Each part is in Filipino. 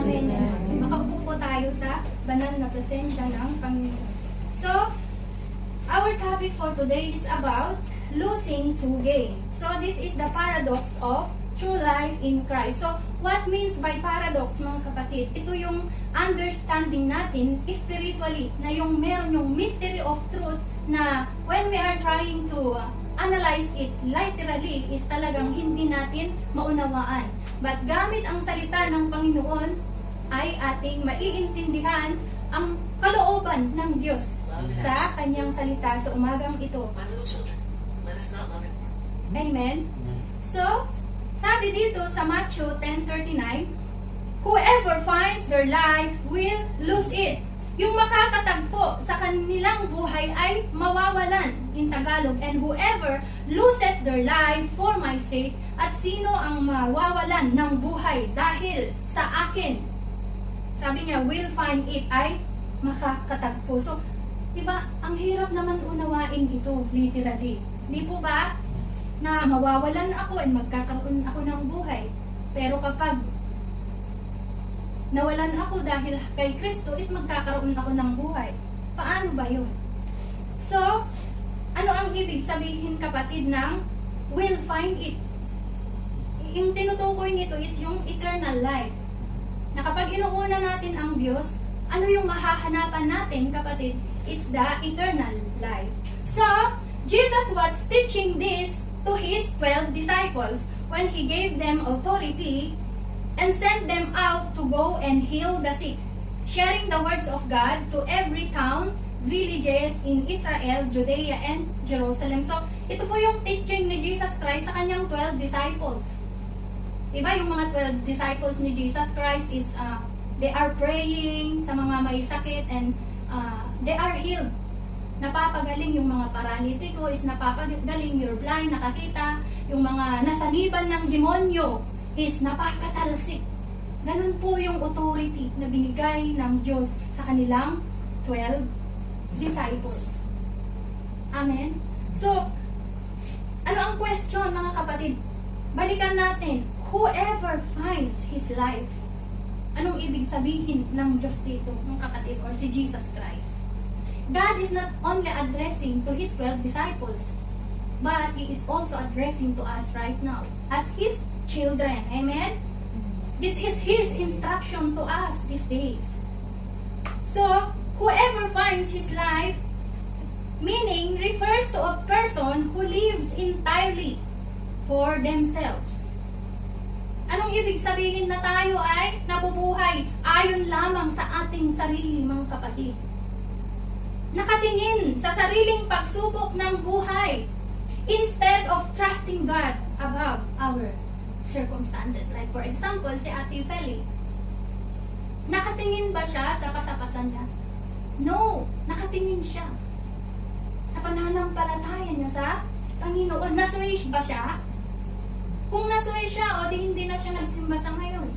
Amen. Makaupo po tayo sa banal na presensya ng Panginoon. So, our topic for today is about losing to gain. So, this is the paradox of true life in Christ. So, what means by paradox, mga kapatid? Ito yung understanding natin spiritually, na yung meron yung mystery of truth na when we are trying to analyze it literally is talagang hindi natin maunawaan. But gamit ang salita ng Panginoon ay ating maiintindihan ang kalooban ng Diyos sa kanyang salita sa umagang ito. My little children, let us not love it. Amen? So, sabi dito sa Matthew 10:39, whoever finds their life will lose it. Yung makakatagpo sa kanilang buhay ay mawawalan in Tagalog. And whoever loses their life for my sake, at sino ang mawawalan ng buhay dahil sa akin? Sabi niya, will find it ay makakatagpo. So, diba, ang hirap naman unawain ito, literally. Di po ba? Na mawawalan ako and magkakaroon ako ng buhay. Pero kapag nawalan ako dahil kay Kristo is magkakaroon ako ng buhay. Paano ba yun? So, ano ang ibig sabihin, kapatid, ng will find it? Yung tinutukoy nito is yung eternal life. Na kapag inuuna natin ang Diyos, ano yung mahahanapan natin, kapatid? It's the eternal life. So, Jesus was teaching this to His 12 disciples when He gave them authority and sent them out to go and heal the sick, sharing the words of God to every town, villages in Israel, Judea, and Jerusalem. So, ito po yung teaching ni Jesus Christ sa kanyang 12 disciples. Diba, yung mga 12 disciples ni Jesus Christ is, they are praying sa mga may sakit and they are healed. Napapagaling yung mga paralitiko is napapagaling, your blind, nakakita, yung mga nasaniban ng demonyo is napapatalsik. Ganun po yung authority na binigay ng Diyos sa kanilang 12 disciples. Amen? So, ano ang question, mga kapatid? Balikan natin, whoever finds his life. Anong ibig sabihin ng Diyos dito, mga kapatid, or si Jesus Christ? God is not only addressing to His 12 disciples, but He is also addressing to us right now as His children. Amen? This is His instruction to us these days. So, whoever finds his life, meaning refers to a person who lives entirely for themselves. Anong ibig sabihin na tayo ay nabubuhay ayon lamang sa ating sarili, mga kapatid? Nakatingin sa sariling pagsubok ng buhay instead of trusting God above our circumstances. Like for example, si Ate Feli. Nakatingin ba siya sa kasapasan niya? No, nakatingin siya sa pananampalataya niya sa Panginoon. Nasuwi ba siya? Kung nasuwi siya, o di hindi na siya nagsimba sa ngayon.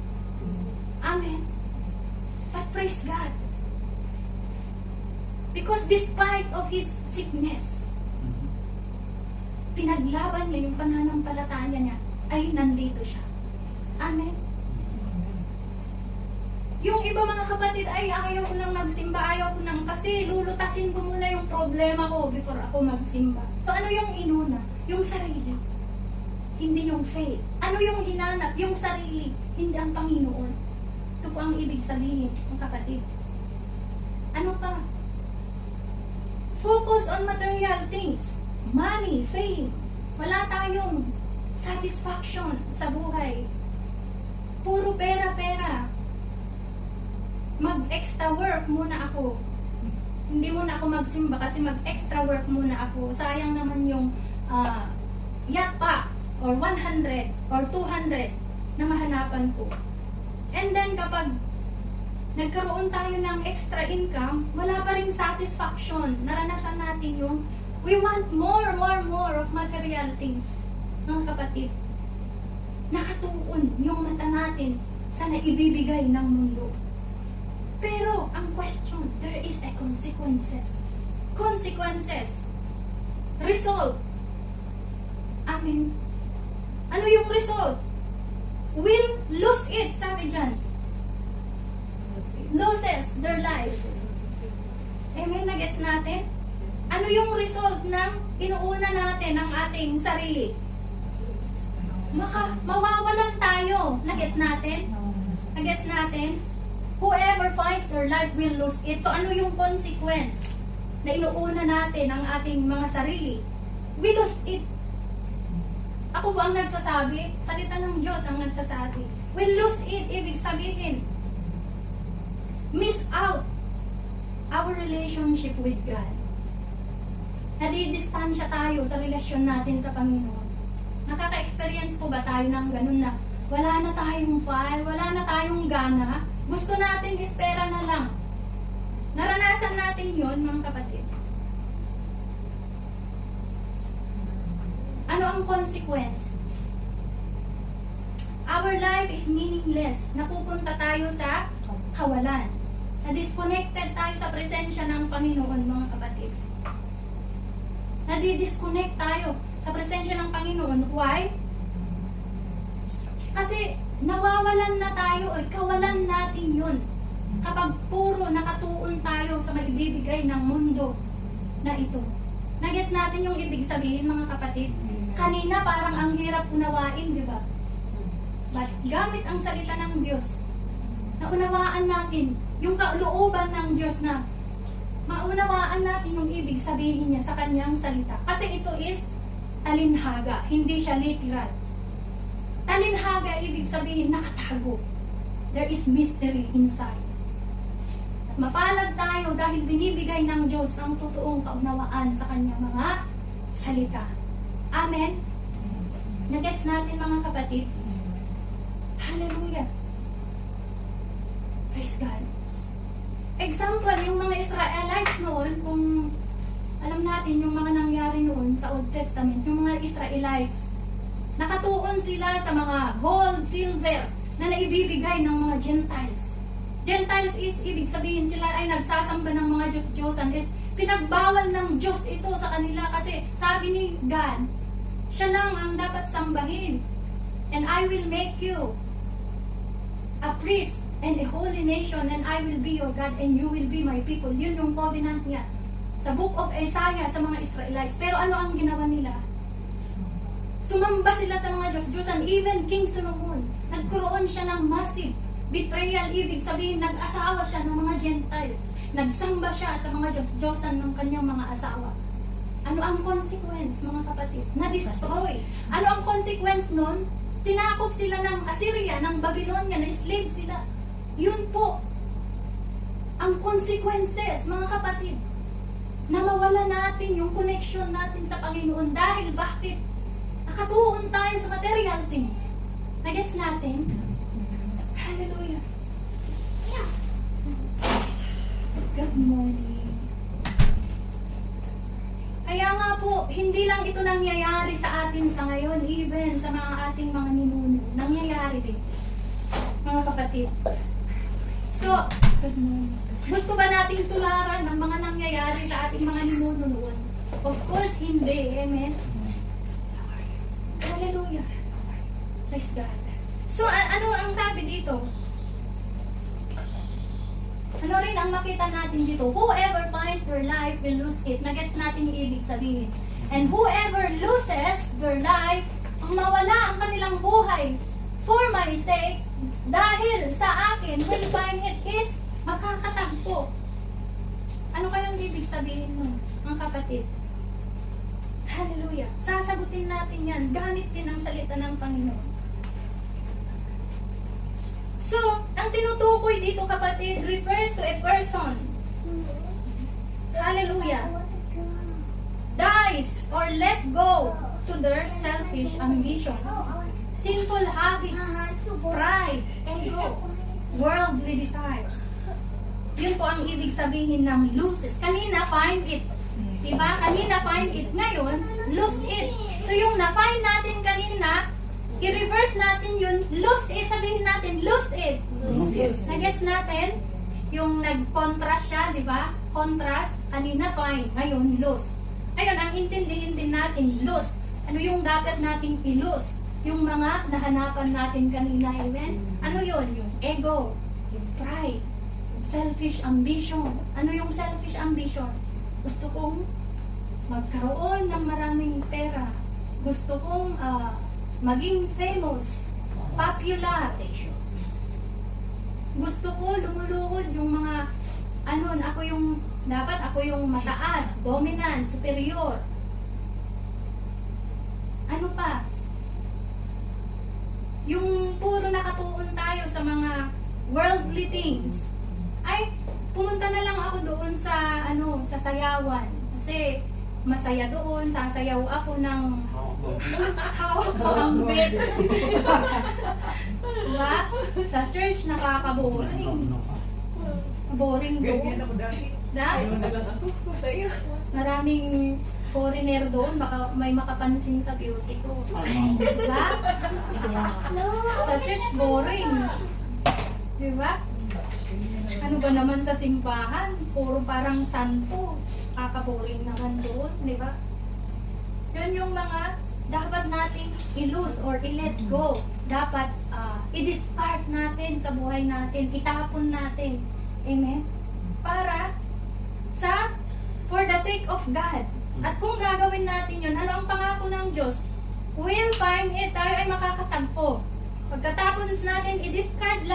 Amen. But praise God. Because despite of his sickness, pinaglaban niya yung pananampalataya niya, ay nandito siya. Amen. Yung iba, mga kapatid, ay ayaw ko nang magsimba, ayaw ko nang, kasi lulutasin ko muna yung problema ko before ako magsimba. So ano yung inuna? Yung sarili. Hindi yung faith. Ano yung hinanap? Yung sarili. Hindi ang Panginoon. Ito po ang ibig sabihin, mga kapatid. Ano pa? Focus on material things. Money, fame. Wala tayong satisfaction sa buhay. Puro pera-pera. Mag-extra work muna ako. Hindi muna ako magsimba kasi mag-extra work muna ako. Sayang naman yung yacht pa or 100 or 200 na mahanapan ko. And then kapag nagkaroon tayo ng extra income, wala pa ring satisfaction. Naranasan natin yung we want more of material things. Mga kapatid, nakatuon yung mata natin sa naibibigay ng mundo. Pero, ang question, there is a consequences. Consequences. Result. Amen. Ano yung result? Will lose it, sabi dyan. loses their life. Amen, nagets natin? Ano yung result ng inuuna natin ang ating sarili? Mawawalan tayo. Nagets natin? Nagets natin? Whoever finds their life will lose it. So ano yung consequence na inuuna natin ang ating mga sarili? We lost it. Ako ba ang nagsasabi? Salita ng Diyos ang nagsasabi. We lose it. Ibig sabihin, miss out our relationship with God. Nadidistansya tayo sa relasyon natin sa Panginoon. Nakaka-experience po ba tayo ng ganun na wala na tayong fire, wala na tayong gana, gusto natin espera na lang. Naranasan natin yon, mga kapatid. Ano ang consequence? Our life is meaningless. Napupunta tayo sa kawalan. Na-disconnected tayo sa presensya ng Panginoon, mga kapatid. Nadi-disconnect tayo sa presensya ng Panginoon. Why? Kasi nawawalan na tayo, kawalan natin yun. Kapag puro nakatuon tayo sa maibibigay ng mundo na ito. Nagets natin yung ibig sabihin, mga kapatid? Kanina parang ang hirap unawain, di ba? But gamit ang salita ng Diyos, naunawaan natin yung kalooban ng Diyos na maunawaan natin yung ibig sabihin niya sa kanyang salita. Kasi ito is talinhaga, hindi siya literal. Talinhaga, ibig sabihin nakatago. There is mystery inside. At mapalad tayo dahil binibigay ng Diyos ang totoong kaunawaan sa kanyang mga salita. Amen? Nagets natin, mga kapatid? Hallelujah! Praise God! Example, yung mga Israelites noon, kung alam natin yung mga nangyari noon sa Old Testament, yung mga Israelites, nakatuon sila sa mga gold, silver, na naibibigay ng mga Gentiles. Gentiles is, ibig sabihin sila ay nagsasamba ng mga Diyos-Diyosan, is pinagbawal ng Diyos ito sa kanila kasi sabi ni God, siya lang ang dapat sambahin. And I will make you a priest and a holy nation, and I will be your God, and you will be my people. Yun yung covenant niya sa book of Isaiah sa mga Israelites. Pero ano ang ginawa nila? Sumamba sila sa mga Diyos-Diyosan. Even King Solomon, nagkaroon siya ng massive betrayal. Ibig sabihin, nag-asawa siya ng mga Gentiles. Nagsamba siya sa mga Diyos-Diyosan ng kanyang mga asawa. Ano ang consequence, mga kapatid? Na-destroy. Ano ang consequence nun? Sinakop sila ng Assyria, ng Babylonia, na slave sila. Yun po ang consequences, mga kapatid, na mawala natin yung connection natin sa Panginoon. Dahil bakit? Nakatuon tayo sa material things. Nagets natin? Hallelujah. Good morning. Kaya nga po, hindi lang ito nangyayari sa atin sa ngayon, even sa mga ating mga ninuno. Nangyayari din, mga kapatid. So, good morning. Gusto ba nating tularan ang mga nangyayari sa ating mga ninuno noon? Of course, hindi. Amen? Hallelujah. Praise God. So, ano ang sabi dito? Ano rin ang makita natin dito? Whoever finds their life will lose it. Nagets natin yung ibig sabihin. And whoever loses their life, ang mawala ang kanilang buhay for my sake, dahil sa akin, will find it is makakatagpo. Ano kayang ibig sabihin nun, mga kapatid? Hallelujah. Sasagutin natin yan. Gamit din ang salita ng Panginoon. So, ang tinutukoy dito, kapatid, refers to a person. Hallelujah. Dies or let go to their selfish ambition, sinful habits, pride, ego, worldly desires. Yun po ang ibig sabihin ng loses. Kanina, find it. Diba? Kanina, find it. Ngayon, lose it. So, yung na-find natin kanina, i-reverse natin yun, lose it. Sabihin natin, lose it. Nagets natin? Yung nag-contrast siya, di ba? Contrast, kanina find, ngayon lose. Ngayon, ang intindihin din natin, lose. Ano yung dapat nating i-lose? Yung mga nahanapan natin kanina, amen? Ano yun? Yung ego, yung pride, yung selfish ambition. Ano yung selfish ambition? Gusto kong magkaroon ng maraming pera. Gusto kong maging famous, popular. Gusto ko lumuluhod yung mga dapat ako yung mataas, dominant, superior. Ano pa? Yung puro nakatuon tayo sa mga worldly things. Ay, pumunta na lang ako doon sa sa sayawan. Kasi masaya doon, sasayaw ako ng hawak ko ang beat. Diba? Sa church, nakakaboring. Boring doon. Ganyan ako dati. Da? Ayun na lang ako. Masaya. Maraming foreigner doon, baka may makapansin sa beauty ko. Diba? Sa church, boring. Diba? Ano ba naman sa simbahan? Puro parang santo. Kakaboring naman doon, di ba? Yun yung mga dapat nating i-lose or i-let go. Dapat i-discard natin sa buhay natin, itapon natin. Amen? Para for the sake of God. At kung gagawin natin yun, ano ang pangako ng Diyos? We'll find it, tayo ay makakatagpo. Pagkatapos natin i-discard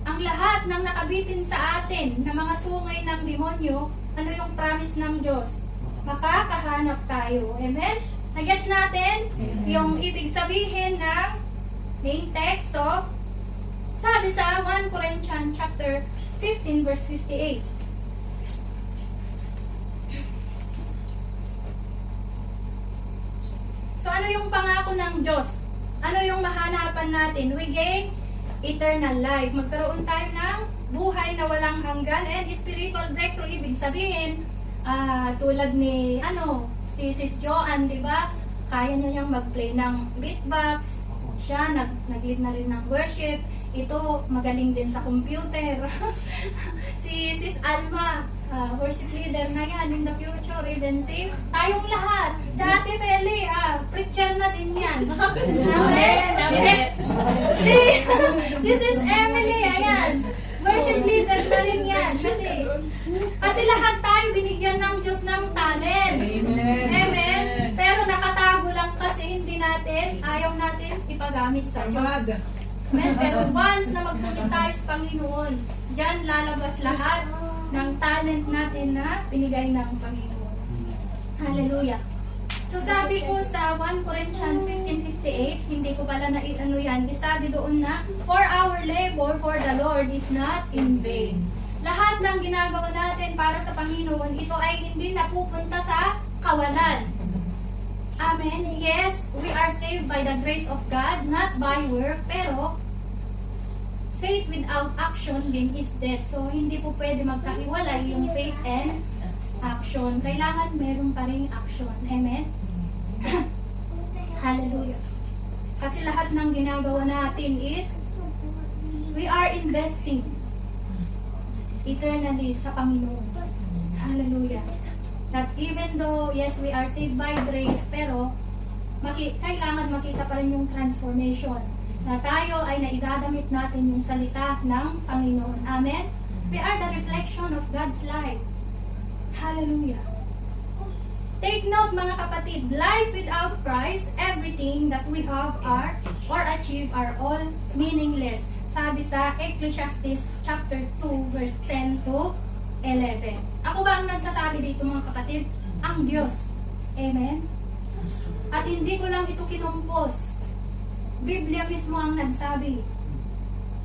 ang lahat ng nakabitin sa atin na mga sungay ng demonyo, ano yung promise ng Diyos? Makakahanap tayo. Amen? Nagets natin? Yung ibig sabihin ng main text. So, sabi sa 1 Corinthians chapter 15 verse 58. So, ano yung pangako ng Diyos? Ano yung mahanapan natin? We gain eternal life. Magkaroon tayo ng buhay na walang hanggan and spiritual breakthrough. Ibig sabihin, tulad ni si Sis Joanne, di ba? Kaya niya niyang mag-play ng beatbox. Siya, nag-lead na rin ng worship. Ito, magaling din sa computer. Si Sis Alma, worship leader na yan in the future, even safe. Tayong lahat. Sa Ate Feli, preacher na din yan. Amen. Si Sis Emily, ayan. Worship leader na rin yan. Kasi lahat tayo binigyan ng Diyos ng talent. Amen. Pero nakatago lang kasi ayaw natin ipagamit sa Diyos. Amen. Pero once na magpunit tayo sa Panginoon, diyan lalabas lahat ng talent natin na binigay ng Panginoon. Hallelujah. So sabi ko sa 1 Corinthians 15:58, hindi ko pala yan, sabi doon na, for our labor for the Lord is not in vain. Lahat ng ginagawa natin para sa Panginoon, ito ay hindi napupunta sa kawalan. Amen. Yes, we are saved by the grace of God, not by work, pero faith without action din is death. So, hindi po pwede magkahiwalay yung faith and action. Kailangan meron pa rin action. Amen? Hallelujah. Kasi lahat ng ginagawa natin is we are investing eternally sa Panginoon. Hallelujah. That even though, yes, we are saved by grace, pero kailangan makita pa rin yung transformation. Na tayo ay naidadamit natin yung salita ng Panginoon. Amen? We are the reflection of God's life. Hallelujah. Take note mga kapatid, life without Christ, everything that we have or achieve are all meaningless. Sabi sa Ecclesiastes chapter 2 verse 10 to 11. Ako ba ang nagsasabi dito mga kapatid? Ang Diyos. Amen? At hindi ko lang ito kinumpos. Biblia mismo ang nagsabi.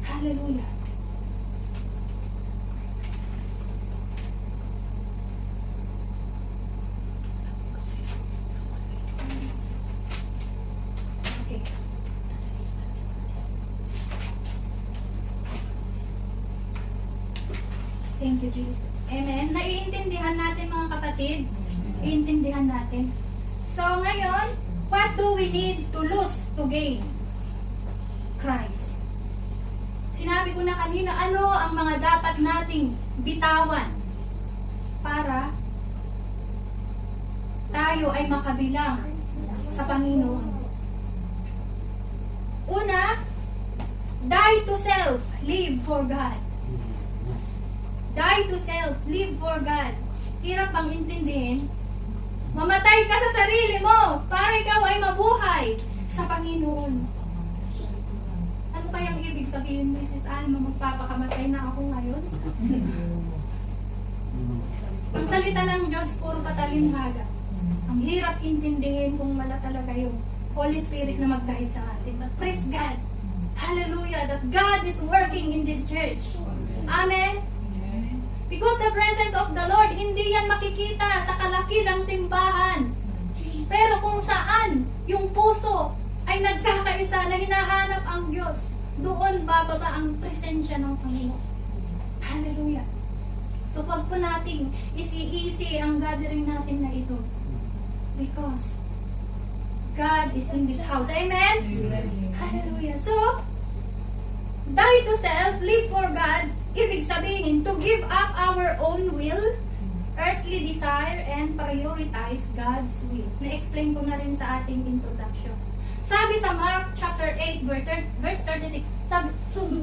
Hallelujah. Okay. Thank you, Jesus. Amen. Naiintindihan natin mga kapatid. Iintindihan natin. So ngayon, what do we need to lose to gain? Christ. Sinabi ko na kanina, ano ang mga dapat nating bitawan para tayo ay makabilang sa Panginoon. Una, die to self, live for God. Die to self, live for God. Hirap bang intindihin? Mamatay ka sa sarili mo para ikaw ay mabuhay sa Panginoon. Ano kayang ibig sabihin, Mrs. Alma, magpapakamatay na ako ngayon? Ang salita ng Diyos, puro patalinhaga. Ang hirap intindihin kung wala talaga yung Holy Spirit na mag-guide sa atin. But praise God. Hallelujah. That God is working in this church. Amen. Because the presence of the Lord, hindi yan makikita sa kalakirang simbahan. Pero kung saan yung puso ay nagkakaisa na hinahanap ang Diyos, doon bababa ang presensya ng Panginoon. Hallelujah. So pag po nating isi-isi ang gathering natin na ito, because God is in this house. Amen? Hallelujah. So, die to self, live for God, ibig sabihin, to give up our own will, earthly desire, and prioritize God's will. Na-explain ko na rin sa ating introduction. Sabi sa Mark chapter 8, verse 36,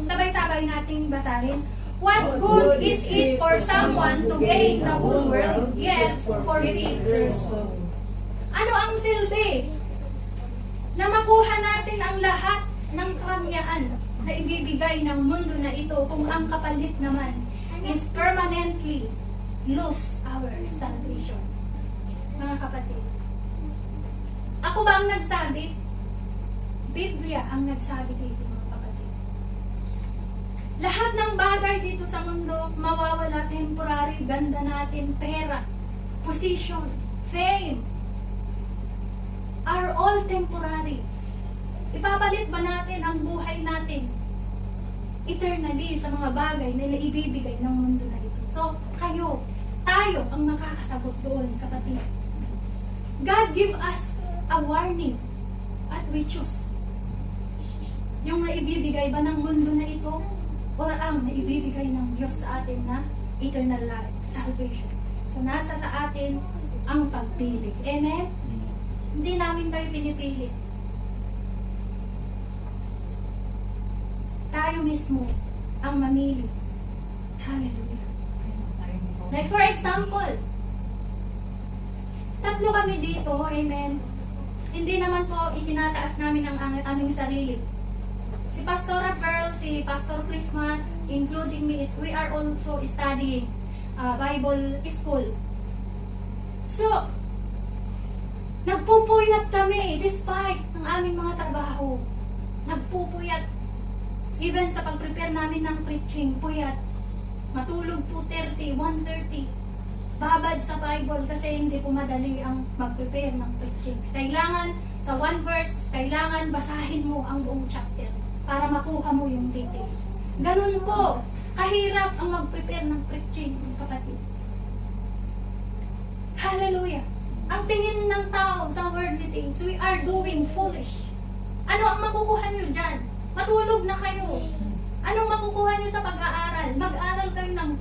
sabay-sabay nating basahin, what good is it for someone to gain the whole world, yet forfeit their soul? Ano ang silbi? Na makuha natin ang lahat ng karangyaan na ibibigay ng mundo na ito kung ang kapalit naman is permanently lose our salvation. Mga kapatid, ako ba ang nagsabi? Biblia ang nagsabi dito, mga kapatid. Lahat ng bagay dito sa mundo mawawala, temporary, ganda natin, pera, position, fame, are all temporary. Ipapalit ba natin ang buhay natin eternally sa mga bagay na naibibigay ng mundo na ito? So, tayo ang makakasagot doon, kapatid. God give us a warning. What we choose? Yung naibibigay ba ng mundo na ito? Or ang naibibigay ng Diyos sa atin na eternal life, salvation? So, nasa sa atin ang pagpili. Amen? Hindi namin kayo pinipili. Tayo mismo ang mamili. Hallelujah. Like for example, 3 kami dito, amen. Hindi naman po itinataas namin ang aming sarili. Si Pastora Pearl, si Pastor Chrisman, including me, we are also studying Bible school. So, nagpupuyat kami despite ng aming mga trabaho. Nagpupuyat. Even sa pag-prepare namin ng preaching, puyat. Matulog 2:30, 1:30. Babad sa Bible kasi hindi po madali ang mag-prepare ng preaching. Kailangan sa one verse, kailangan basahin mo ang buong chapter para makuha mo yung details. Ganun po, kahirap ang mag-prepare ng preaching, kapatid. Hallelujah! Ang tingin ng tao sa worldly things, we are doing foolish. Ano ang makukuha nyo dyan? Matulog na kayo. Anong makukuha nyo sa pag-aaral? Mag-aral kayo ng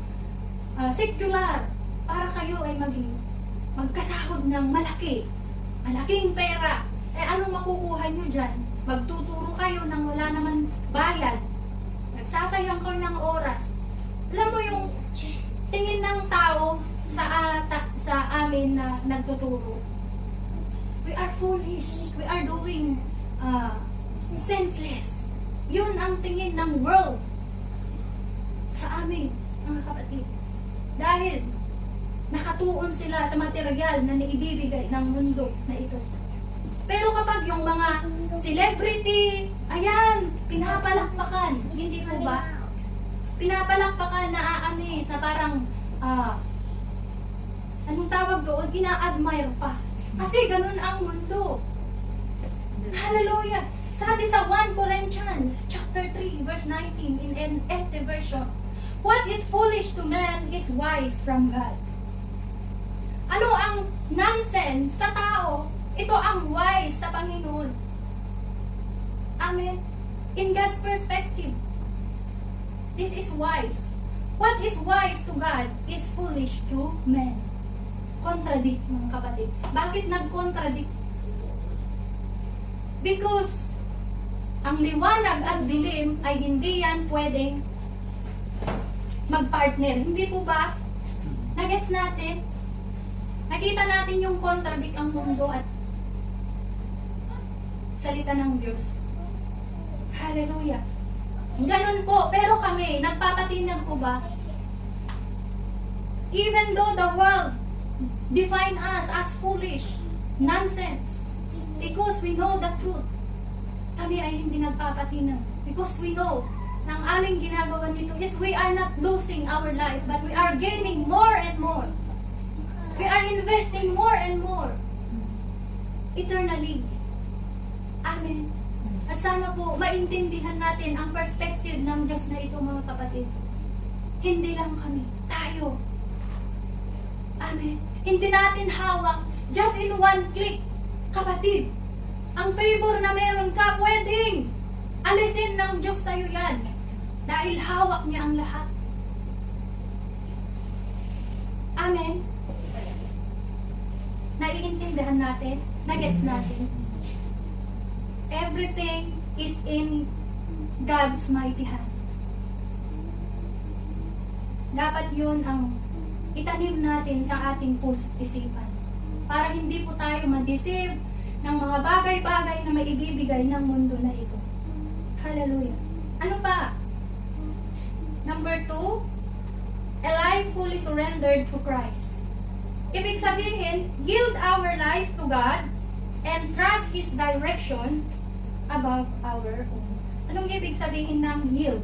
secular para kayo ay magkasahod ng malaking pera. Eh anong makukuha nyo dyan? Magtuturo kayo ng wala naman bayad. Nagsasayang kayo ng oras. Alam mo yung tingin ng tao sa amin na nagtuturo. We are foolish. We are doing senseless. Yun ang tingin ng world sa amin, mga kapatid. Dahil nakatuon sila sa material na naibibigay ng mundo na ito. Pero kapag yung mga celebrity, ayan, pinapalakpakan. Hindi po ba? Pinapalakpakan na aamis na parang anong tawag doon? Ina-admire pa. Kasi ganun ang mundo. Hallelujah! Sabi sa 1 Corinthians chapter 3 verse 19 in NLT version, what is foolish to man is wise from God. Ano ang nonsense sa tao? Ito ang wise sa Panginoon. Amen. In God's perspective, this is wise. What is wise to God is foolish to men. Contradict, mga kapatid. Bakit nag-contradict? Because ang liwanag at dilim ay hindi yan pwedeng magpartner. Hindi po ba? Nagets natin? Nakita natin yung contradict ang mundo at salita ng Diyos. Hallelujah. Ganun po. Pero kami, nagpapatinag po ba? Even though the world define us as foolish, nonsense, because we know the truth, kami ay hindi nagpapatinag. Because we know na ang aming ginagawa nito is we are not losing our life, but we are gaining more and more. We are investing more and more eternally. Amen. At sana po maintindihan natin ang perspective ng Diyos na ito, mga kapatid. Hindi lang kami, tayo. Amen. Hindi natin hawak just in one click. Kapatid, ang favor na meron ka, pwedeng alisin ng Diyos sa'yo yan. Dahil hawak niya ang lahat. Amen. Naiintindihan natin, nagets natin. Everything is in God's mighty hand. Dapat yun ang itanim natin sa ating puso't isipan. Para hindi po tayo ma-deceive ng mga bagay-bagay na maibibigay ng mundo na ito. Hallelujah. Ano pa? Number 2, a life fully surrendered to Christ. Ibig sabihin, yield our life to God and trust His direction above our own. Anong ibig sabihin ng yield?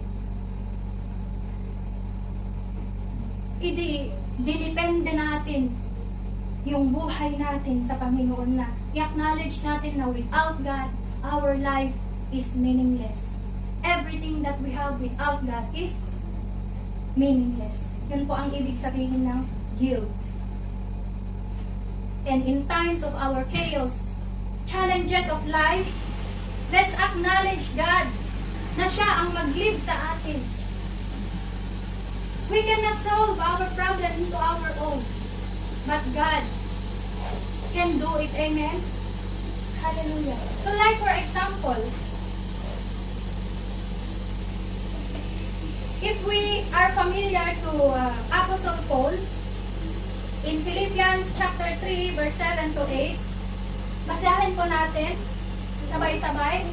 Dinipende natin yung buhay natin sa Panginoon na i-acknowledge natin na without God, our life is meaningless. Everything that we have without God is meaningless. Yun po ang ibig sabihin ng yield. And in times of our chaos, challenges of life, let's acknowledge God na siya ang mag-lead sa atin. We cannot solve our problem into our own. But God can do it. Amen? Hallelujah. So like for example, if we are familiar to Apostle Paul, in Philippians chapter 3, verse 7 to 8, basahin po natin, sabay-sabay.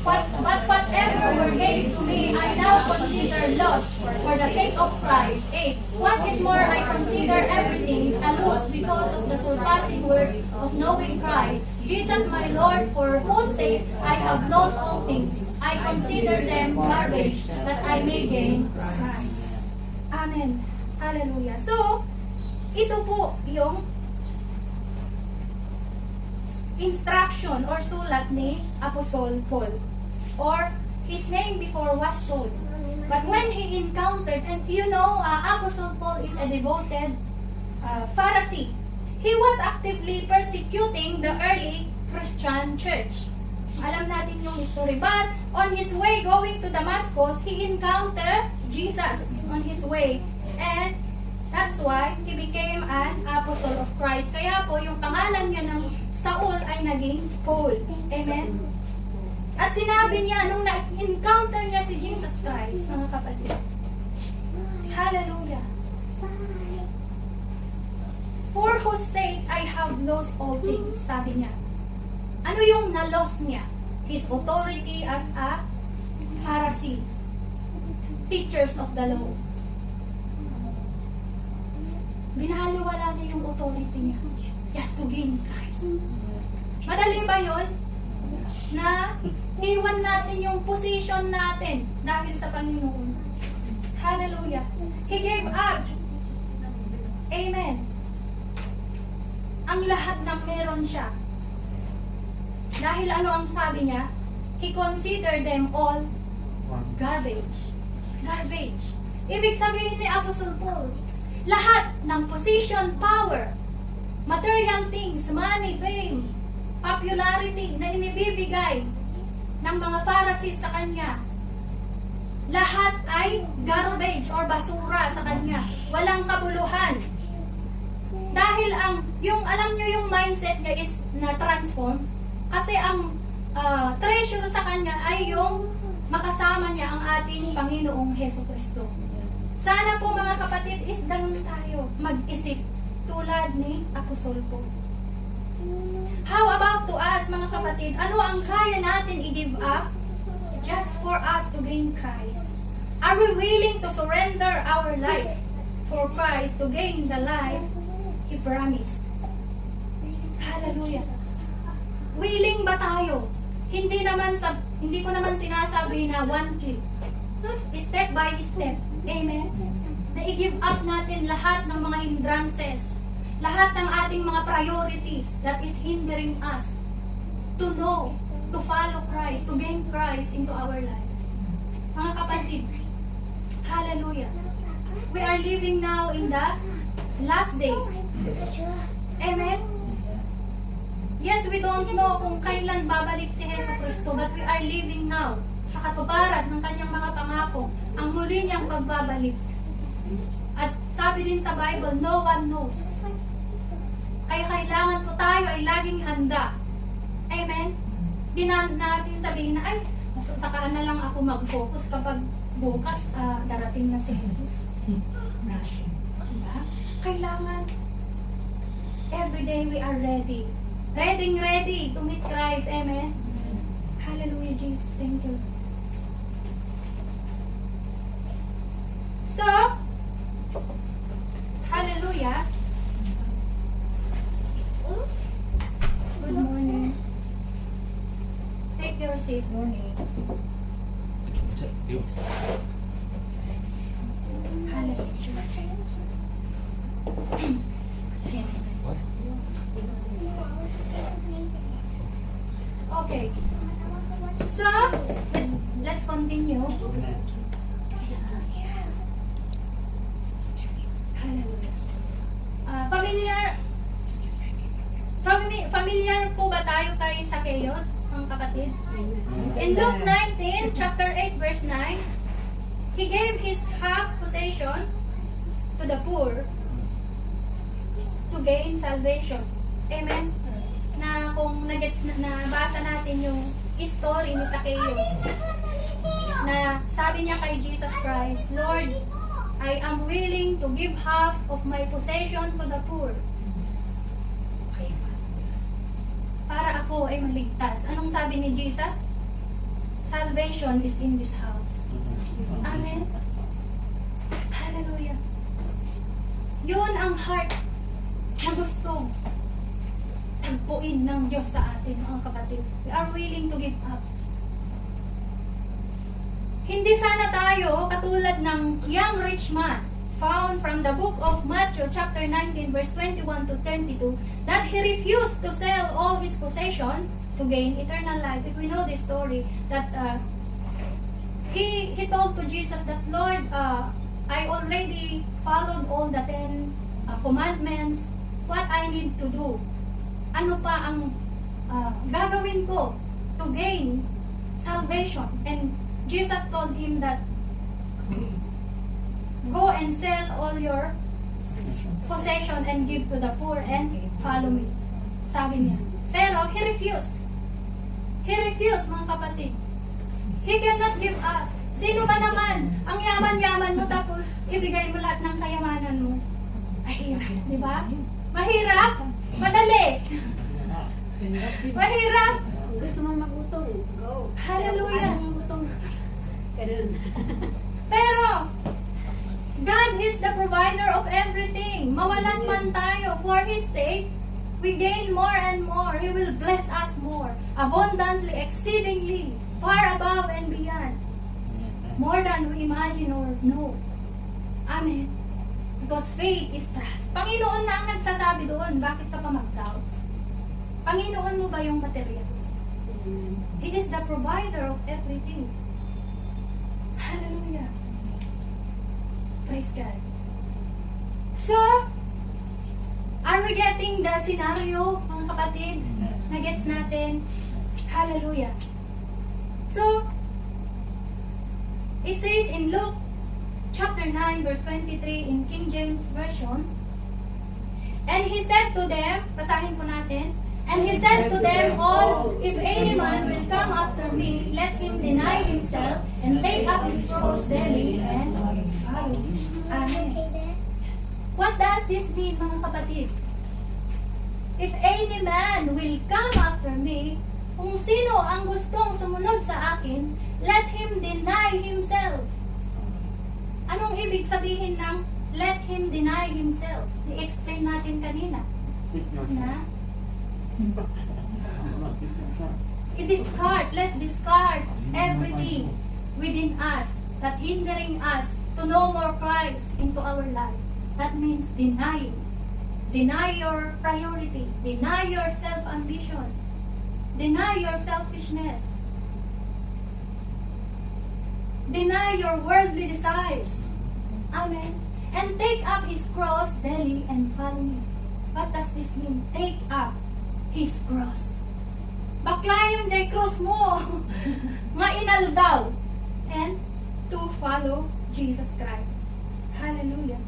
But whatever were gains to me, I now consider loss for the sake of Christ. 8. What is more, I consider everything a loss because of the surpassing worth of knowing Christ, Jesus my Lord, for whose sake I have lost all things. I consider them garbage, that I may gain Christ. Amen. Hallelujah. So, ito po yung instruction or sulat ni Apostle Paul. Or his name before was Saul. But when he encountered, and you know, Apostle Paul is a devoted Pharisee. He was actively persecuting the early Christian church. Alam natin yung story. But on his way going to Damascus, he encountered Jesus on his way. And that's why he became an apostle of Christ. Kaya po, yung pangalan niya ng Saul ay naging Paul. Amen? At sinabi niya, nung na-encounter niya si Jesus Christ, mga kapatid. Hallelujah. For whose sake I have lost all things, sabi niya. Ano yung na-lost niya? His authority as a Pharisee, teachers of the law. Binaliwala niya yung authority niya just to gain Christ. Madali ba yun? Na iwan natin yung position natin dahil sa Panginoon. Hallelujah. He gave up. Amen. Ang lahat ng meron siya. Dahil ano ang sabi niya? He considered them all garbage. Garbage. Ibig sabihin ni Apostle Paul, lahat ng position, power, material things, money, fame, popularity na inibibigay ng mga Pharisees sa kanya, lahat ay garbage or basura sa kanya. Walang kabuluhan. Dahil alam nyo yung mindset niya is na-transform. Kasi ang treasure sa kanya ay yung makasama niya ang ating Panginoong Hesus Kristo. Sana po mga kapatid is ganun tayo mag-isip tulad ni Apostol Paul. How about to us mga kapatid? Ano ang kaya natin i-give up just for us to gain Christ? Are we willing to surrender our life for Christ to gain the life He promised? Hallelujah. Willing ba tayo? Hindi ko naman sinasabi na one click. Step by step. Amen? Na i-give up natin lahat ng mga hindrances, lahat ng ating mga priorities that is hindering us to know, to follow Christ, to gain Christ into our life. Mga kapatid, hallelujah. We are living now in the last days. Amen? Yes, we don't know kung kailan babalik si Hesus Kristo, but we are living now sa katuparan ng kanyang mga pangako, ang muli niyang pagbabalik. At sabi din sa Bible, no one knows. Kaya kailangan po tayo ay laging handa. Amen? Di na natin sabihin na, ay, saka na lang ako mag-focus kapag bukas darating na si Jesus. Diba? Kailangan every day we are ready. Ready to meet Christ. Amen? Hallelujah, Jesus. Thank you. So, hallelujah. Good morning. Take your seat. Morning. Okay. So, let's continue. Hallelujah. Familiar po ba tayo kay Zacchaeus, mga kapatid? In Luke 19, chapter 8, verse 9, he gave his half possession to the poor to gain salvation. Amen? Na kung nabasa natin yung story ni Zacchaeus, na sabi niya kay Jesus Christ, Lord, I am willing to give half of my possession to the poor. Para ako ay maligtas. Anong sabi ni Jesus? Salvation is in this house. Amen? Hallelujah. Yun ang heart na gusto tagpuin ng Diyos sa atin, mga kapatid. We are willing to give up. Hindi sana tayo katulad ng young rich man found from the book of Matthew chapter 19 verse 21 to 22 that he refused to sell all his possession to gain eternal life. If we know this story, that he told to Jesus that, Lord, I already followed all the 10 commandments. What I need to do? Ano pa ang gagawin ko to gain salvation? And Jesus told him that, go and sell all your possession and give to the poor and follow me. Sabi niya. Pero he refused. He refused, mga kapatid. He cannot give up. Sino ba naman ang yaman-yaman mo tapos ibigay mo lahat ng kayamanan mo? Mahirap, di ba? Mahirap? Madali. Mahirap. Gusto mong magutong? Go. Hallelujah. Ayaw mong magutong? Ganun. Pero, God is the provider of everything. Mawalan man tayo, for His sake, we gain more and more. He will bless us more, abundantly, exceedingly, far above and beyond. More than we imagine or know. Amen. Because faith is trust. Panginoon na ang nagsasabi doon, bakit ka pa mag-doubts? Panginoon mo ba yung materials? He is the provider of everything. Hallelujah. Praise God. So, are we getting the scenario, mga kapatid? Na-gets natin? Hallelujah. So, it says in Luke chapter 9 verse 23 in King James Version, and he said to them, basahin po natin, and he said to them all, if any man will come after me, let him deny himself and take up his cross daily and follow me. What does this mean, mga kapatid? If any man will come after me, kung sino ang gustong sumunod sa akin, let him deny himself. Anong ibig sabihin ng let him deny himself? I-explain natin kanina. Na? Let's discard everything within us that hindering us to know more Christ into our life. That means denying. Deny your priority. Deny your self-ambition. Deny your selfishness. Deny your worldly desires. Amen. And take up his cross daily and follow me. What does this mean? Take up his cross. Bakla yung day cross mo. Nga inal daw. And to follow Jesus Christ. Hallelujah.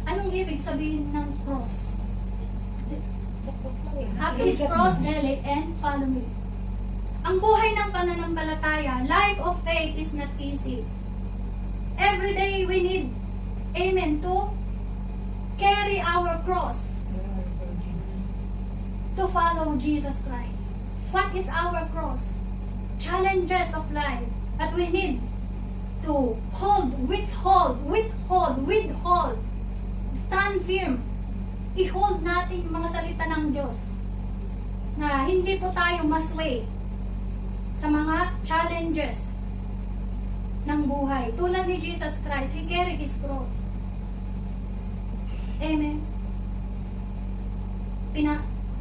Anong ibig sabihin ng cross? Up his cross daily and follow me. Ang buhay ng pananampalataya, life of faith is not easy. Every day we need, amen, to carry our cross to follow Jesus Christ. What is our cross? Challenges of life that we need to withhold, stand firm. I-hold natin yung mga salita ng Diyos na hindi po tayo masway sa mga challenges ng buhay. Tulad ni Jesus Christ, He carried His cross. Amen.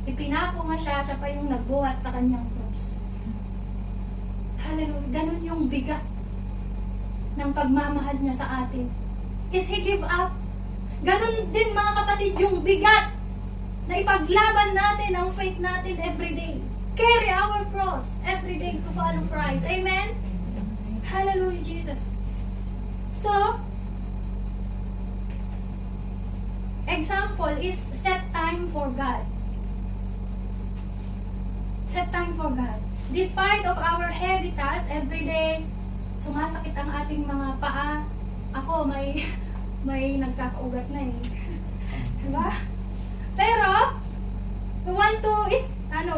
Ipinako nga siya pa yung nagbuhat sa kanyang cross. Hallelujah. Ganun yung bigat ng pagmamahal niya sa atin. Is He give up? Ganun din mga kapatid yung bigat na ipaglaban natin ang faith natin every day. Carry our cross every day to follow Christ. Amen? Hallelujah, Jesus. So, example is set time for God. Set time for God. Despite of our heavy task every day, sumasakit ang ating mga paa. Ako, may nagkakaugat na eh. Diba? Pero, we want to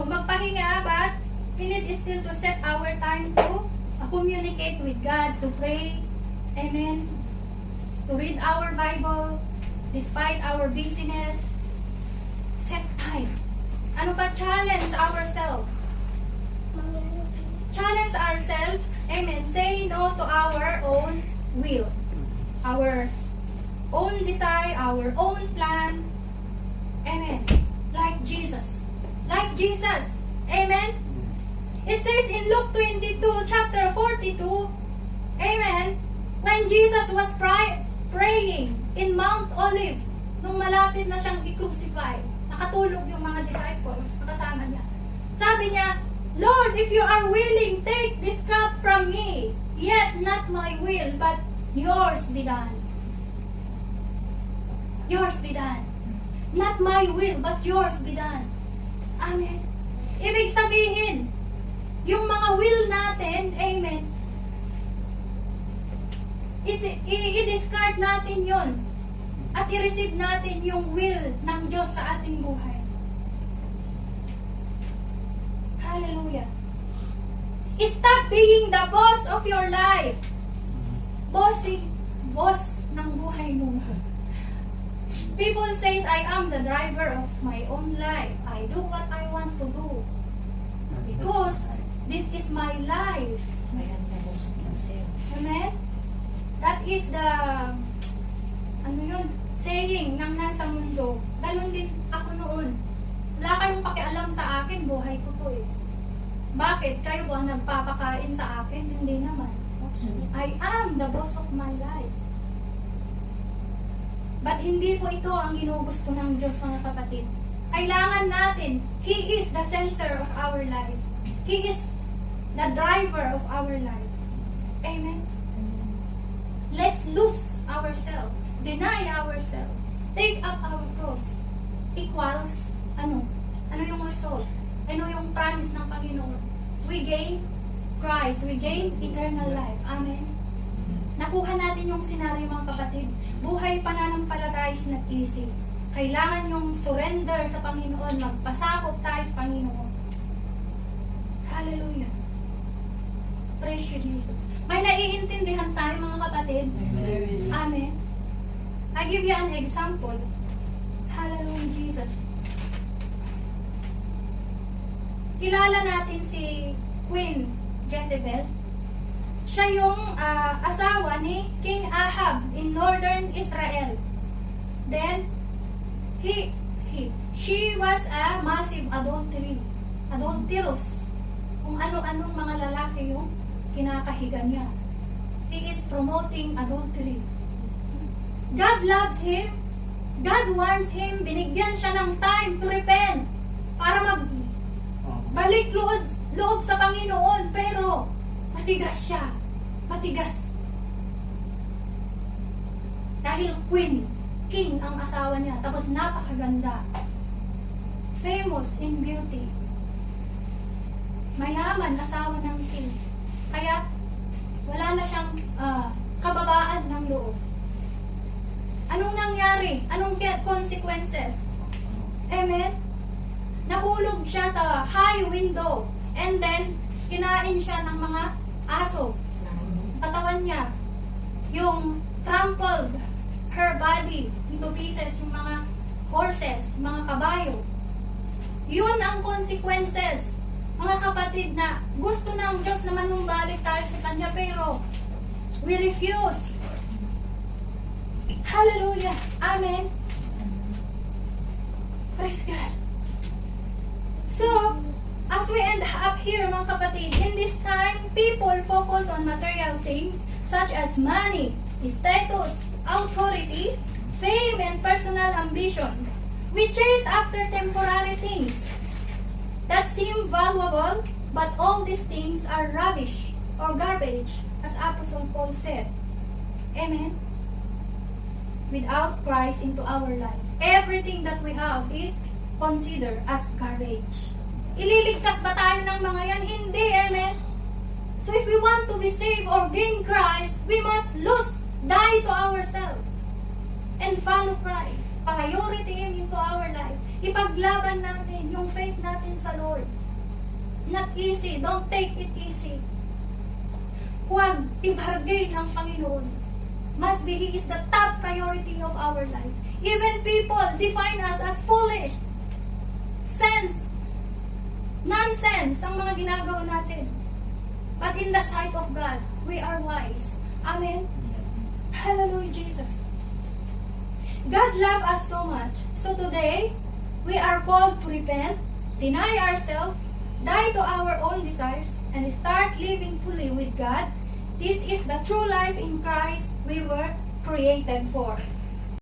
magpahinga, but we need still to set our time to communicate with God, to pray. Amen. To read our Bible, despite our busyness. Set time. Ano pa? Challenge ourselves. Challenge ourselves. Amen. Say no to our own will. Our own desire, our own plan. Amen. Like Jesus. Like Jesus. Amen. It says in Luke 22, chapter 42, amen, when Jesus was praying in Mount Olive, nung malapit na siyang i-crucify, nakatulog yung mga disciples, nakasama niya. Sabi niya, Lord, if you are willing, take this cup from me, yet not my will, but yours be done. Yours be done. Not my will, but yours be done. Amen. Ibig sabihin, yung mga will natin, amen, i-discard natin yon at i-receive natin yung will ng Diyos sa ating buhay. Hallelujah. Stop being the boss of your life. Boss ng buhay mo. People says, I am the driver of my own life. I do what I want to do. Because this is my life. Amen? That is the, saying ng nasa mundo. Ganun din ako noon. Wala kayong pakialam sa akin, buhay ko to eh. Bakit? Kayo ba nagpapakain sa akin? Hindi naman. I am the boss of my life. But hindi po ito ang ginugusto ng Diyos, mga kapatid. Kailangan natin, He is the center of our life. He is the driver of our life. Amen? Let's lose ourselves. Deny ourselves. Take up our cross. Equals, ano yung result? Ano yung promise ng Panginoon? We gain Christ. We gain eternal life. Amen? nakuha natin yung senaryo mga kapatid. Buhay pananampalataya is not easy. Kailangan yung surrender sa Panginoon, magpasakop tayo sa Panginoon. Hallelujah. Praise you, Jesus. May naiintindihan tayo mga kapatid? Amen. I give you an example. Hallelujah, Jesus. Kilala natin si Queen Jezebel. Siya yung asawa ni King Ahab in northern Israel. Then, she was a massive adulterous. Kung ano-anong mga lalaki yung kinakahiga niya. He is promoting adultery. God loves him. God wants him. Binigyan siya ng time to repent para magbalik loob sa Panginoon. Pero matigas siya. Matigas. Dahil king ang asawa niya. Tapos napakaganda. Famous in beauty. Mayaman, asawa ng king. Kaya wala na siyang kababaan ng loob. Anong nangyari? Anong consequences? Amen? Nahulog siya sa high window and then kinain siya ng mga aso. Katawan niya, yung trampled her body into pieces, yung mga horses, mga kabayo. Yun ang consequences. Mga kapatid na gusto ng Diyos na manumbalik tayo sa Kanya pero we refuse. Hallelujah. Amen. Praise God. So, as we end up here, mga kapatid, in this time, people focus on material things such as money, status, authority, fame, and personal ambition. We chase after temporary things that seem valuable, but all these things are rubbish or garbage, as Apostle Paul said. Amen? Without Christ into our life, everything that we have is considered as garbage. Ililigtas ba tayo ng mga yan? Hindi, amen? So if we want to be saved or gain Christ, we must die to ourselves and follow Christ. Priority Him into our life. Ipaglaban natin yung faith natin sa Lord. Not easy. Don't take it easy. Huwag i-bargain ang Panginoon. Must be, He is the top priority of our life. Even people define us as foolish. Nonsense ang mga ginagawa natin. But in the sight of God, we are wise. Amen? Hallelujah, Jesus. God loves us so much. So today, we are called to repent, deny ourselves, die to our own desires, and start living fully with God. This is the true life in Christ we were created for.